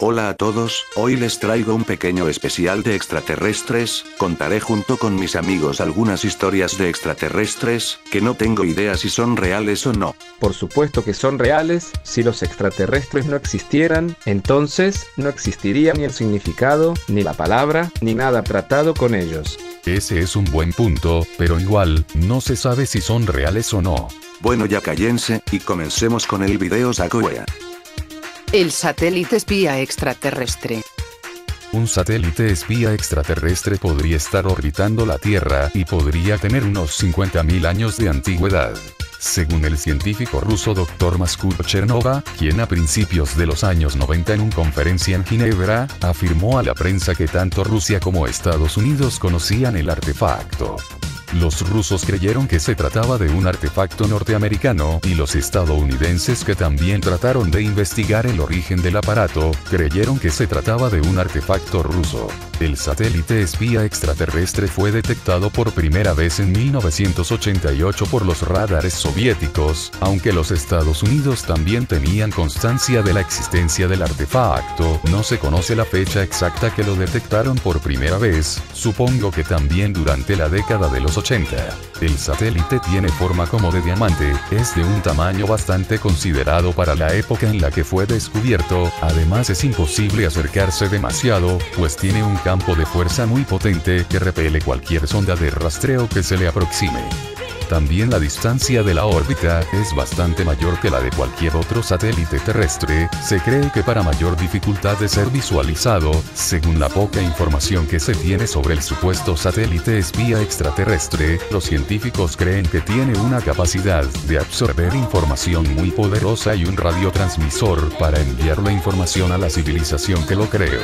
Hola a todos, hoy les traigo un pequeño especial de extraterrestres, contaré junto con mis amigos algunas historias de extraterrestres, que no tengo idea si son reales o no. Por supuesto que son reales, si los extraterrestres no existieran, entonces no existiría ni el significado, ni la palabra, ni nada tratado con ellos. Ese es un buen punto, pero igual, no se sabe si son reales o no. Bueno, ya cállense, y comencemos con el video Sakuya. El satélite espía extraterrestre. Un satélite espía extraterrestre podría estar orbitando la Tierra y podría tener unos 50.000 años de antigüedad. Según el científico ruso Dr. Maskut Chernova, quien a principios de los años 90 en una conferencia en Ginebra, afirmó a la prensa que tanto Rusia como Estados Unidos conocían el artefacto. Los rusos creyeron que se trataba de un artefacto norteamericano, y los estadounidenses, que también trataron de investigar el origen del aparato, creyeron que se trataba de un artefacto ruso. El satélite espía extraterrestre fue detectado por primera vez en 1988 por los radares soviéticos, aunque los Estados Unidos también tenían constancia de la existencia del artefacto. No se conoce la fecha exacta que lo detectaron por primera vez, supongo que también durante la década de los 80. El satélite tiene forma como de diamante, es de un tamaño bastante considerado para la época en la que fue descubierto, además es imposible acercarse demasiado, pues tiene un campo de fuerza muy potente que repele cualquier sonda de rastreo que se le aproxime. También la distancia de la órbita es bastante mayor que la de cualquier otro satélite terrestre. Se cree que para mayor dificultad de ser visualizado, según la poca información que se tiene sobre el supuesto satélite espía extraterrestre, los científicos creen que tiene una capacidad de absorber información muy poderosa y un radiotransmisor para enviar la información a la civilización que lo creó.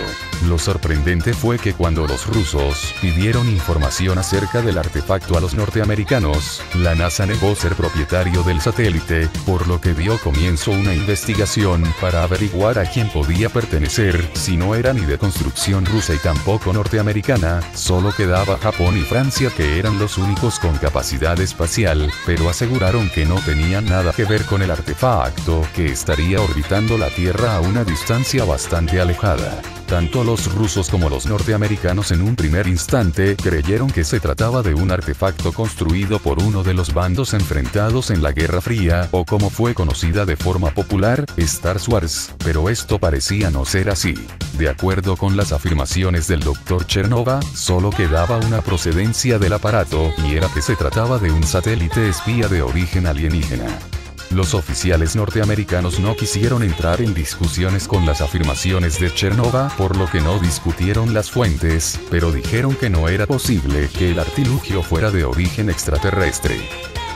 Lo sorprendente fue que cuando los rusos pidieron información acerca del artefacto a los norteamericanos, la NASA negó ser propietario del satélite, por lo que dio comienzo una investigación para averiguar a quién podía pertenecer, si no era ni de construcción rusa y tampoco norteamericana. Solo quedaba Japón y Francia, que eran los únicos con capacidad espacial, pero aseguraron que no tenían nada que ver con el artefacto, que estaría orbitando la Tierra a una distancia bastante alejada. Tanto los rusos como los norteamericanos en un primer instante creyeron que se trataba de un artefacto construido por uno de los bandos enfrentados en la Guerra Fría, o como fue conocida de forma popular, Star Wars, pero esto parecía no ser así. De acuerdo con las afirmaciones del Dr. Chernova, solo quedaba una procedencia del aparato, y era que se trataba de un satélite espía de origen alienígena. Los oficiales norteamericanos no quisieron entrar en discusiones con las afirmaciones de Chernova, por lo que no discutieron las fuentes, pero dijeron que no era posible que el artilugio fuera de origen extraterrestre.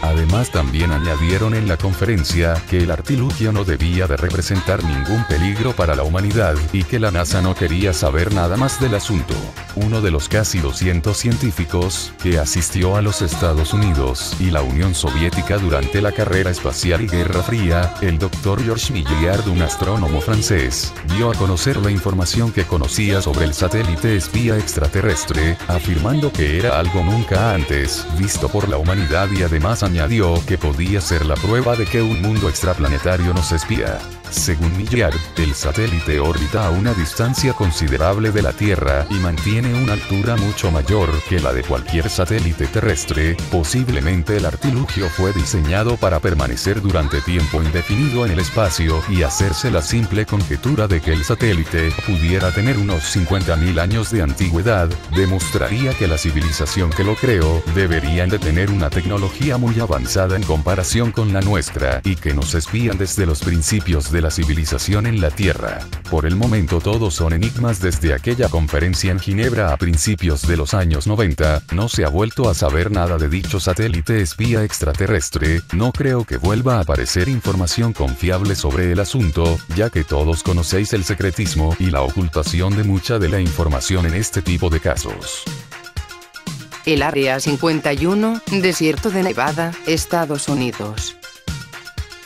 Además, también añadieron en la conferencia que el artilugio no debía de representar ningún peligro para la humanidad, y que la NASA no quería saber nada más del asunto. Uno de los casi 200 científicos que asistió a los Estados Unidos y la Unión Soviética durante la carrera espacial y Guerra Fría, el Dr. Georges Milliard, un astrónomo francés, dio a conocer la información que conocía sobre el satélite espía extraterrestre, afirmando que era algo nunca antes visto por la humanidad, y además añadió que podía ser la prueba de que un mundo extraplanetario nos espía. Según Milliard, el satélite orbita a una distancia considerable de la Tierra y mantiene una altura mucho mayor que la de cualquier satélite terrestre. Posiblemente el artilugio fue diseñado para permanecer durante tiempo indefinido en el espacio, y hacerse la simple conjetura de que el satélite pudiera tener unos 50.000 años de antigüedad, demostraría que la civilización que lo creó deberían de tener una tecnología muy avanzada en comparación con la nuestra, y que nos espían desde los principios de la civilización en la Tierra. Por el momento todos son enigmas. Desde aquella conferencia en Ginebra a principios de los años 90, no se ha vuelto a saber nada de dicho satélite espía extraterrestre. No creo que vuelva a aparecer información confiable sobre el asunto, ya que todos conocéis el secretismo y la ocultación de mucha de la información en este tipo de casos. El Área 51, desierto de Nevada, Estados Unidos.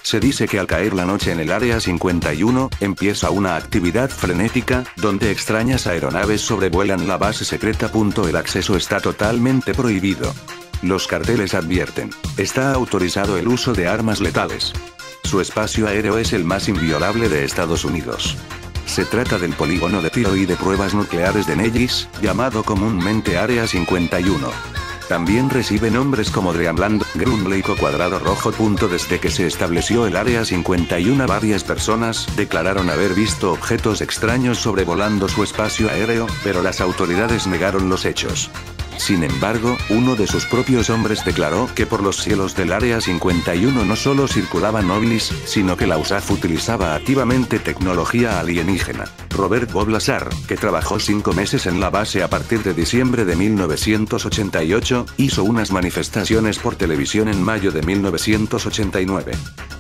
Se dice que al caer la noche en el Área 51, empieza una actividad frenética, donde extrañas aeronaves sobrevuelan la base secreta. El acceso está totalmente prohibido. Los carteles advierten: está autorizado el uso de armas letales. Su espacio aéreo es el más inviolable de Estados Unidos. Se trata del polígono de tiro y de pruebas nucleares de Nellis, llamado comúnmente Área 51. También recibe nombres como Dreamland, Ground Lake o Cuadrado Rojo. Desde que se estableció el Área 51, varias personas declararon haber visto objetos extraños sobrevolando su espacio aéreo, pero las autoridades negaron los hechos. Sin embargo, uno de sus propios hombres declaró que por los cielos del Área 51 no solo circulaban ovnis, sino que la USAF utilizaba activamente tecnología alienígena. Robert Bob Lazar, que trabajó 5 meses en la base a partir de diciembre de 1988, hizo unas manifestaciones por televisión en mayo de 1989.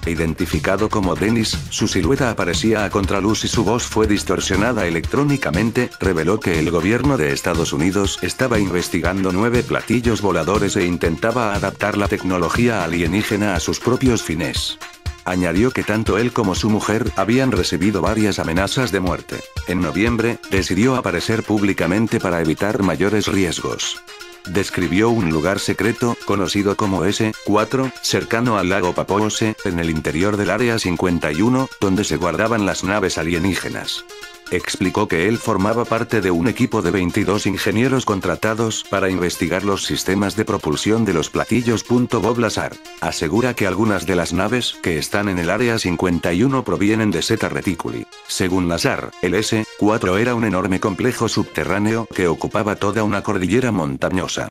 Identificado como Dennis, su silueta aparecía a contraluz y su voz fue distorsionada electrónicamente, reveló que el gobierno de Estados Unidos estaba investigando 9 platillos voladores e intentaba adaptar la tecnología alienígena a sus propios fines. Añadió que tanto él como su mujer habían recibido varias amenazas de muerte. En noviembre, decidió aparecer públicamente para evitar mayores riesgos. Describió un lugar secreto, conocido como S4, cercano al lago Papoose, en el interior del Área 51, donde se guardaban las naves alienígenas. Explicó que él formaba parte de un equipo de 22 ingenieros contratados para investigar los sistemas de propulsión de los platillos. Bob Lazar asegura que algunas de las naves que están en el Área 51 provienen de Zeta Reticuli. Según Lazar, el S4 era un enorme complejo subterráneo que ocupaba toda una cordillera montañosa.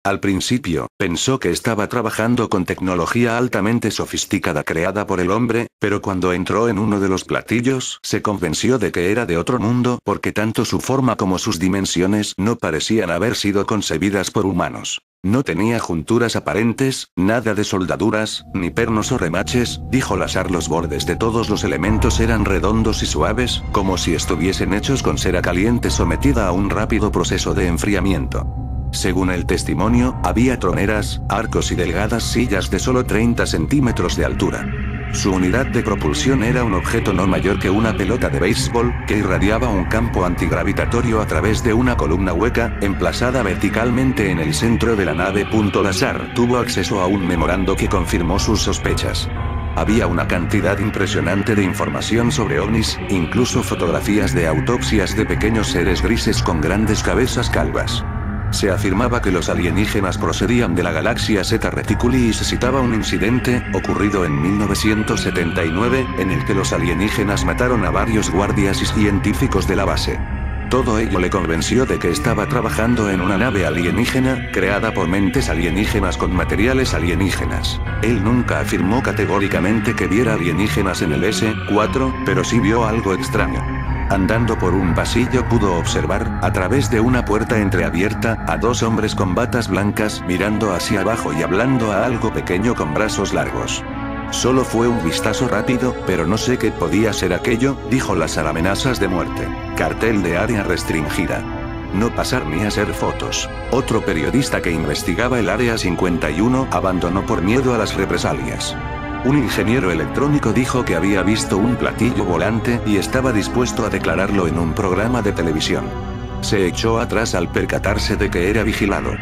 Al principio, pensó que estaba trabajando con tecnología altamente sofisticada creada por el hombre, pero cuando entró en uno de los platillos, se convenció de que era de otro mundo porque tanto su forma como sus dimensiones no parecían haber sido concebidas por humanos. No tenía junturas aparentes, nada de soldaduras, ni pernos o remaches, dijo Lazar. Los bordes de todos los elementos eran redondos y suaves, como si estuviesen hechos con cera caliente sometida a un rápido proceso de enfriamiento. Según el testimonio, había troneras, arcos y delgadas sillas de solo 30 centímetros de altura. Su unidad de propulsión era un objeto no mayor que una pelota de béisbol, que irradiaba un campo antigravitatorio a través de una columna hueca, emplazada verticalmente en el centro de la nave. Lazar tuvo acceso a un memorando que confirmó sus sospechas. Había una cantidad impresionante de información sobre ovnis, incluso fotografías de autopsias de pequeños seres grises con grandes cabezas calvas. Se afirmaba que los alienígenas procedían de la galaxia Zeta Reticuli y se citaba un incidente, ocurrido en 1979, en el que los alienígenas mataron a varios guardias y científicos de la base. Todo ello le convenció de que estaba trabajando en una nave alienígena, creada por mentes alienígenas con materiales alienígenas. Él nunca afirmó categóricamente que viera alienígenas en el S4, pero sí vio algo extraño. Andando por un pasillo pudo observar, a través de una puerta entreabierta, a 2 hombres con batas blancas mirando hacia abajo y hablando a algo pequeño con brazos largos. Solo fue un vistazo rápido, pero no sé qué podía ser aquello, dijo Lazar. Amenazas de muerte. Cartel de área restringida. No pasar ni hacer fotos. Otro periodista que investigaba el Área 51 abandonó por miedo a las represalias. Un ingeniero electrónico dijo que había visto un platillo volante y estaba dispuesto a declararlo en un programa de televisión. Se echó atrás al percatarse de que era vigilado.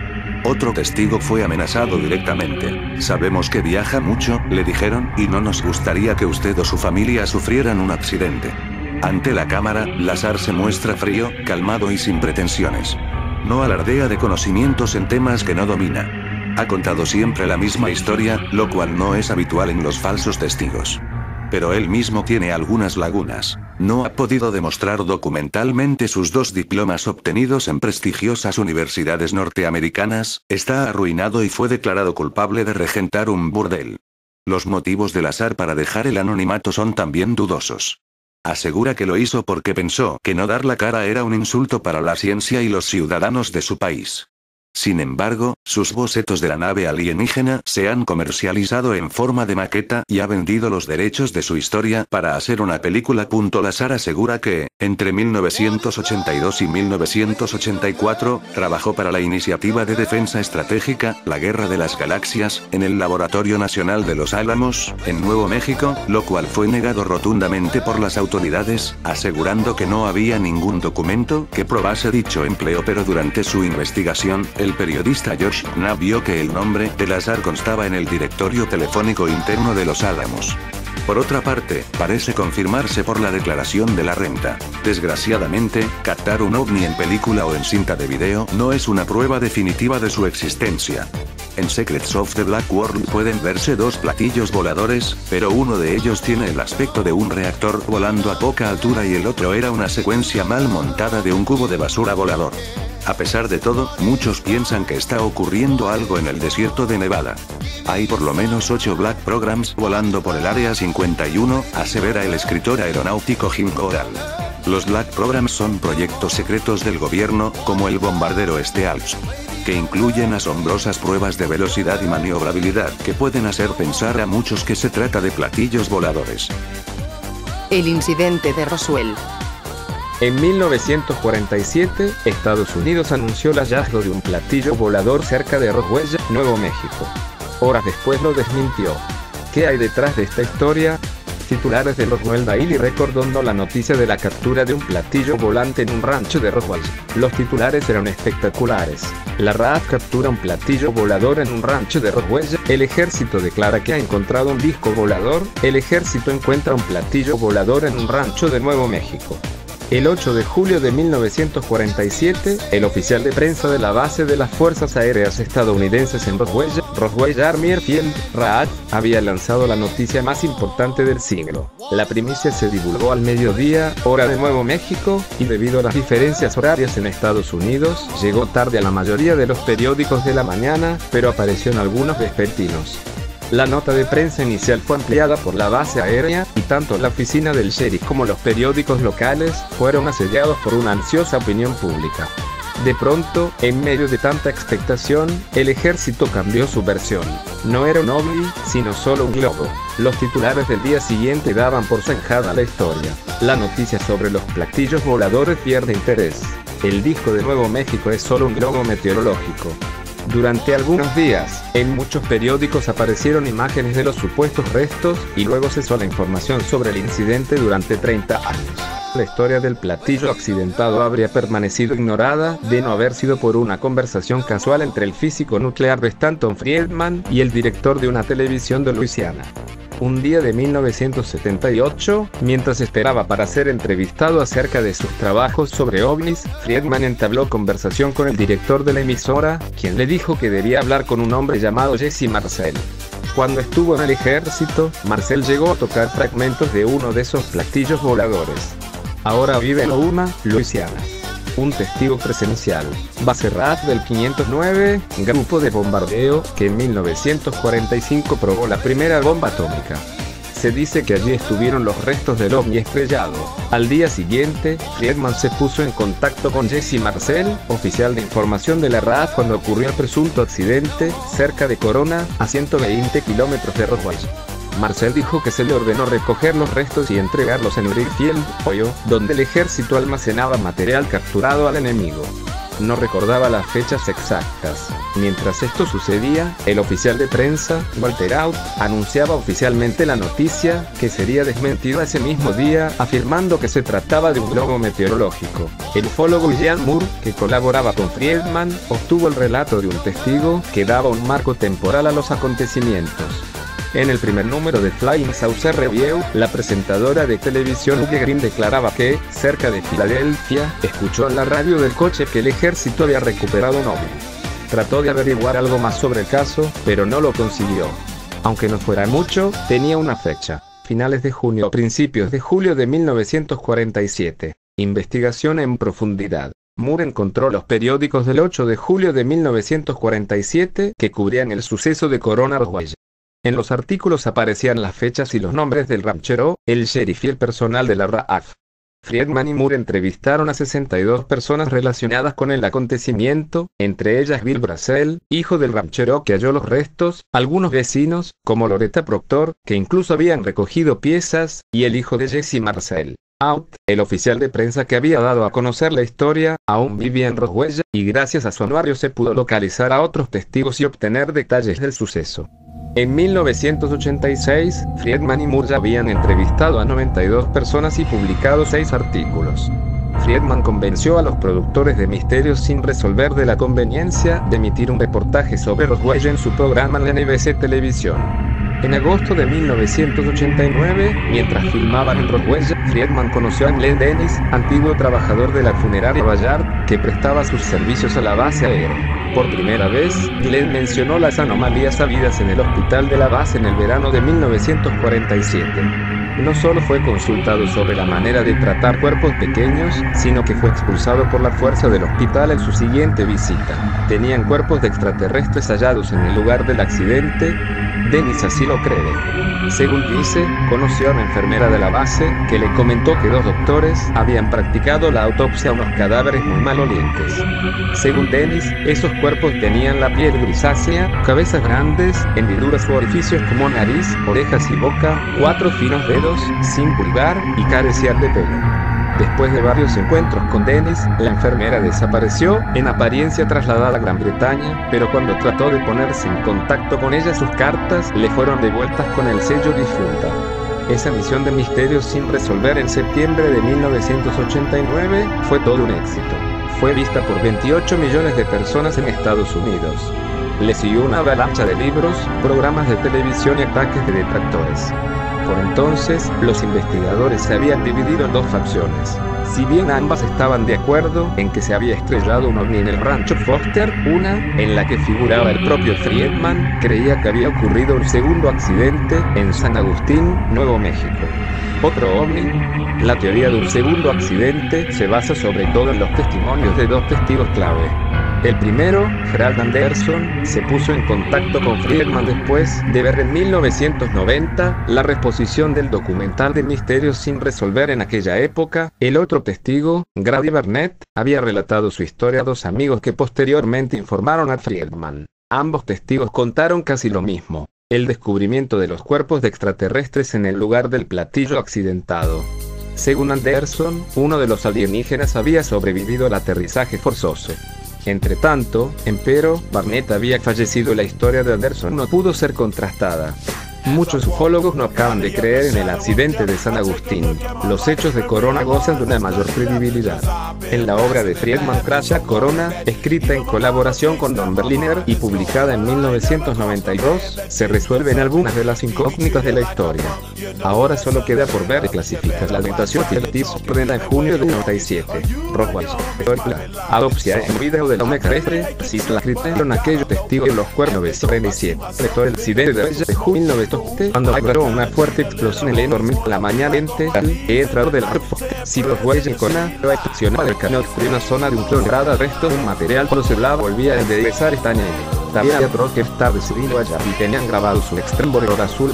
Otro testigo fue amenazado directamente. Sabemos que viaja mucho, le dijeron, y no nos gustaría que usted o su familia sufrieran un accidente. Ante la cámara, Lazar se muestra frío, calmado y sin pretensiones. No alardea de conocimientos en temas que no domina. Ha contado siempre la misma historia, lo cual no es habitual en los falsos testigos. Pero él mismo tiene algunas lagunas. No ha podido demostrar documentalmente sus 2 diplomas obtenidos en prestigiosas universidades norteamericanas, está arruinado y fue declarado culpable de regentar un burdel. Los motivos de Lazar para dejar el anonimato son también dudosos. Asegura que lo hizo porque pensó que no dar la cara era un insulto para la ciencia y los ciudadanos de su país. Sin embargo, sus bocetos de la nave alienígena se han comercializado en forma de maqueta y ha vendido los derechos de su historia para hacer una película. Lazar asegura que, entre 1982 y 1984, trabajó para la Iniciativa de Defensa Estratégica, la Guerra de las Galaxias, en el Laboratorio Nacional de Los Álamos, en Nuevo México, lo cual fue negado rotundamente por las autoridades, asegurando que no había ningún documento que probase dicho empleo. Pero durante su investigación, el periodista Josh Knapp vio que el nombre de Lazar constaba en el directorio telefónico interno de Los Álamos. Por otra parte, parece confirmarse por la declaración de la renta. Desgraciadamente, captar un ovni en película o en cinta de video no es una prueba definitiva de su existencia. En Secrets of the Black World pueden verse dos platillos voladores, pero uno de ellos tiene el aspecto de un reactor volando a poca altura y el otro era una secuencia mal montada de un cubo de basura volador. A pesar de todo, muchos piensan que está ocurriendo algo en el desierto de Nevada. Hay por lo menos 8 Black Programs volando por el Área 51, asevera el escritor aeronáutico Jim Goodall. Los Black Programs son proyectos secretos del gobierno, como el bombardero Stealth, que incluyen asombrosas pruebas de velocidad y maniobrabilidad que pueden hacer pensar a muchos que se trata de platillos voladores. El incidente de Roswell. En 1947, Estados Unidos anunció el hallazgo de un platillo volador cerca de Roswell, Nuevo México. Horas después lo desmintió. ¿Qué hay detrás de esta historia? Titulares de Roswell Daily recordando la noticia de la captura de un platillo volante en un rancho de Roswell. Los titulares eran espectaculares. La RAF captura un platillo volador en un rancho de Roswell. El ejército declara que ha encontrado un disco volador. El ejército encuentra un platillo volador en un rancho de Nuevo México. El 8 de julio de 1947, el oficial de prensa de la base de las Fuerzas Aéreas estadounidenses en Roswell Army Airfield, RAAF, había lanzado la noticia más importante del siglo. La primicia se divulgó al mediodía, hora de Nuevo México, y debido a las diferencias horarias en Estados Unidos, llegó tarde a la mayoría de los periódicos de la mañana, pero apareció en algunos vespertinos. La nota de prensa inicial fue ampliada por la base aérea, y tanto la oficina del sheriff como los periódicos locales fueron asediados por una ansiosa opinión pública. De pronto, en medio de tanta expectación, el ejército cambió su versión. No era un ovni, sino solo un globo. Los titulares del día siguiente daban por zanjada la historia. La noticia sobre los platillos voladores pierde interés. El disco de Nuevo México es solo un globo meteorológico. Durante algunos días, en muchos periódicos aparecieron imágenes de los supuestos restos, y luego cesó la información sobre el incidente durante 30 años. La historia del platillo accidentado habría permanecido ignorada, de no haber sido por una conversación casual entre el físico nuclear Stanton Friedman y el director de una televisión de Luisiana. Un día de 1978, mientras esperaba para ser entrevistado acerca de sus trabajos sobre ovnis, Friedman entabló conversación con el director de la emisora, quien le dijo que debía hablar con un hombre llamado Jesse Marcel. Cuando estuvo en el ejército, Marcel llegó a tocar fragmentos de uno de esos platillos voladores. Ahora vive en Houma, Luisiana. Un testigo presencial, base RAF del 509, grupo de bombardeo, que en 1945 probó la primera bomba atómica. Se dice que allí estuvieron los restos del ovni estrellado. Al día siguiente, Friedman se puso en contacto con Jesse Marcel, oficial de información de la RAF cuando ocurrió el presunto accidente, cerca de Corona, a 120 kilómetros de Roswell. Marcel dijo que se le ordenó recoger los restos y entregarlos en Brickfield, Ohio, donde el ejército almacenaba material capturado al enemigo. No recordaba las fechas exactas. Mientras esto sucedía, el oficial de prensa, Walter Out, anunciaba oficialmente la noticia, que sería desmentida ese mismo día, afirmando que se trataba de un globo meteorológico. El ufólogo Ian Moore, que colaboraba con Friedman, obtuvo el relato de un testigo, que daba un marco temporal a los acontecimientos. En el primer número de Flying Saucer Review, la presentadora de televisión Uge Green declaraba que, cerca de Filadelfia, escuchó en la radio del coche que el ejército había recuperado un ovni. Trató de averiguar algo más sobre el caso, pero no lo consiguió. Aunque no fuera mucho, tenía una fecha: finales de junio o principios de julio de 1947. Investigación en profundidad. Moore encontró los periódicos del 8 de julio de 1947 que cubrían el suceso de Corona Roswell. En los artículos aparecían las fechas y los nombres del ranchero, el sheriff y el personal de la RAF. Friedman y Moore entrevistaron a 62 personas relacionadas con el acontecimiento, entre ellas Bill Brazel, hijo del ranchero que halló los restos, algunos vecinos, como Loretta Proctor, que incluso habían recogido piezas, y el hijo de Jesse Marcel. Out, el oficial de prensa que había dado a conocer la historia, aún vivía en Roswell, y gracias a su anuario se pudo localizar a otros testigos y obtener detalles del suceso. En 1986, Friedman y Moore ya habían entrevistado a 92 personas y publicado 6 artículos. Friedman convenció a los productores de Misterios sin resolver de la conveniencia de emitir un reportaje sobre Roswell en su programa en la NBC Televisión. En agosto de 1989, mientras filmaban en Roswell, Friedman conoció a Glenn Dennis, antiguo trabajador de la funeraria Ballard, que prestaba sus servicios a la base aérea. Por primera vez, Glenn mencionó las anomalías habidas en el hospital de la base en el verano de 1947. No solo fue consultado sobre la manera de tratar cuerpos pequeños, sino que fue expulsado por la fuerza del hospital en su siguiente visita. Tenían cuerpos de extraterrestres hallados en el lugar del accidente. Dennis así lo cree. Según dice, conoció a una enfermera de la base, que le comentó que dos doctores habían practicado la autopsia a unos cadáveres muy malolientes. Según Dennis, esos cuerpos tenían la piel grisácea, cabezas grandes, hendiduras u orificios como nariz, orejas y boca, 4 finos dedos, sin pulgar, y carecían de pelo. Después de varios encuentros con Dennis, la enfermera desapareció, en apariencia trasladada a Gran Bretaña, pero cuando trató de ponerse en contacto con ella, sus cartas le fueron devueltas con el sello difunta. Esa misión de misterios sin resolver en septiembre de 1989 fue todo un éxito. Fue vista por 28 millones de personas en Estados Unidos. Le siguió una avalancha de libros, programas de televisión y ataques de detractores. Por entonces, los investigadores se habían dividido en dos facciones. Si bien ambas estaban de acuerdo en que se había estrellado un ovni en el rancho Foster, una, en la que figuraba el propio Friedman, creía que había ocurrido un segundo accidente en San Agustín, Nuevo México. Otro ovni. La teoría de un segundo accidente se basa sobre todo en los testimonios de dos testigos clave. El primero, Gerald Anderson, se puso en contacto con Friedman después de ver en 1990 la reposición del documental de Misterios sin resolver en aquella época. El otro testigo, Grady Barnett, había relatado su historia a dos amigos que posteriormente informaron a Friedman. Ambos testigos contaron casi lo mismo: el descubrimiento de los cuerpos de extraterrestres en el lugar del platillo accidentado. Según Anderson, uno de los alienígenas había sobrevivido al aterrizaje forzoso. Entretanto, empero, Barnett había fallecido y la historia de Anderson no pudo ser contrastada. Muchos ufólogos no acaban de creer en el accidente de San Agustín. Los hechos de Corona gozan de una mayor credibilidad. En la obra de Friedman Crasha Corona, escrita en colaboración con Don Berliner y publicada en 1992, se resuelven algunas de las incógnitas de la historia. Ahora solo queda por ver y clasificar la notación ordenada en junio de 97. Roswell. Autopsia en video de la extraterrestre. Cita la criterio aquellos testigos de los cuernos de 97. Lector el accidente de junio 1992. Cuando agarró una fuerte explosión en el enorme la mañana enteral, he entrado del arco. Si los güeyes en Cona lo accionaba del canal de una zona de un clonogrado resto de un material cuando se hablaba volvía a enderezar esta nieve. También había otros que estaban decidido allá y tenían grabado su extremo borrador azul.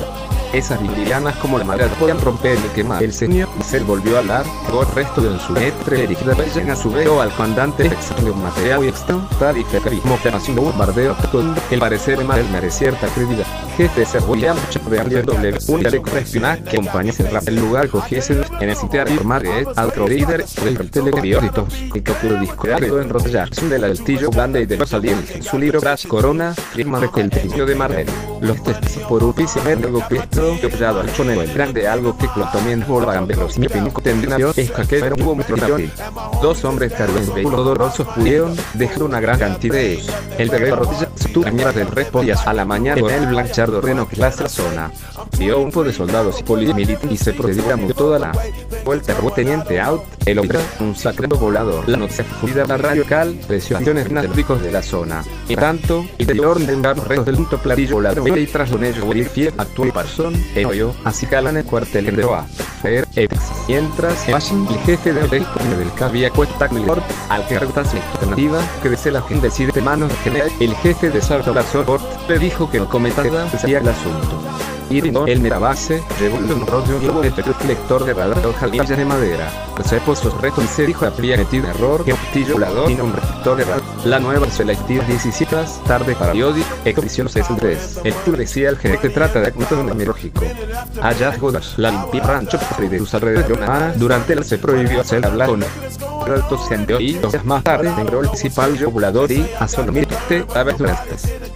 Esas librianas como la madera podían romper y quemar. El señor se volvió a hablar, el resto de su letra dirigida a su veo al comandante de un material y extremo, tal y fecarismo haciendo un bombardeo con el parecer de mal merecía cierta credibilidad. Jefe se William de Ariel W. Un elenco de espionaje que acompañase el lugar cogiesen en el sitio de informar al líder del televiorito y que pudo discotear en Rotterdam de la del Tillo Blanda y de los aliens. En su libro Crash Corona, firma de el testigo de Marvel. Los testigos por un piso medio que apoyado al choneo el grande algo que también volvan de los niños tendrían es que era un bombardeón. Dos hombres cargados de vehículos dolorosos pudieron dejar una gran cantidad de ellos. El de rodillas tuvo mierda del resto y a la mañana con el Blanchardo Reno clase la zona. Vio un grupo de soldados y policías y se procedió a toda la vuelta. Teniente Out, el hombre, un sacredo volador. La noche fluida la radio cal, presiones ricos de la zona. Y tanto, el de orden de los restos del punto platillo volador y tras un ello morir fiel actual person, hoyo, así calan el cuartel de Oa. Mientras, el jefe del cabía cuesta militar, al que retas la alternativa, que desde la gente decide de manos general, el jefe de Salvador Sort le dijo que no comentaba sería el asunto. Y el Merabase llevó un rollo globo de reflector de radar hojalillas de madera. Se puso sus retos y se dijo habría metido error que un platillo volador y un reflector de radar. La nueva selectiva 17 tarde periódico, expedición 63. El tour decía el jefe que trata de método numerológico. Hallazgo de la limpia rancho de sus alrededores de una semana. Durante el se prohibió hacer hablar con altos sendeos y 2 días más tarde entró el principal volador y a solo mirte a ver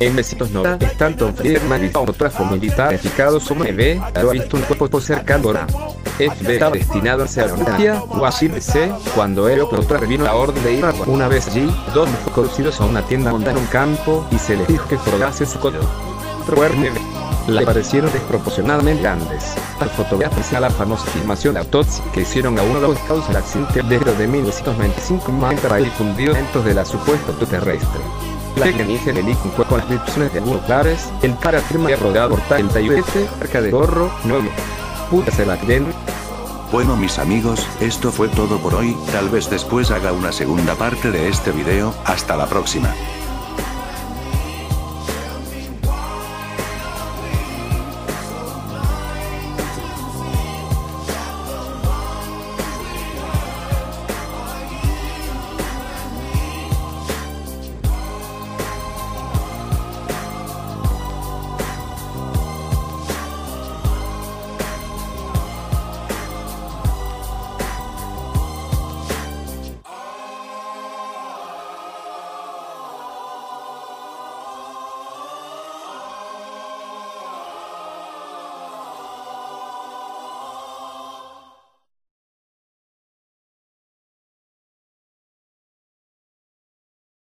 en besitos no están Tom Friedman y otro militar eficados como EB, ha visto un cuerpo cercano a FB estaba destinado a ser una Washington DC, cuando él otra revino la orden de ir a una vez allí, dos fue conducidos a una tienda montada en un campo y se les dijo que frogase su color. Le parecieron desproporcionadamente grandes. Las fotografías a la famosa filmación de autopsia que hicieron a uno de los causa del accidente de 1995 para difundir eventos de la supuesta extraterrestre. La alienígena fue con las descripciones de algunos lugares. El cara afirma que rodeado por 37 cerca de Gorro, Nuevo. Puta, ¿se la creen? Bueno mis amigos, esto fue todo por hoy, tal vez después haga una segunda parte de este video, hasta la próxima.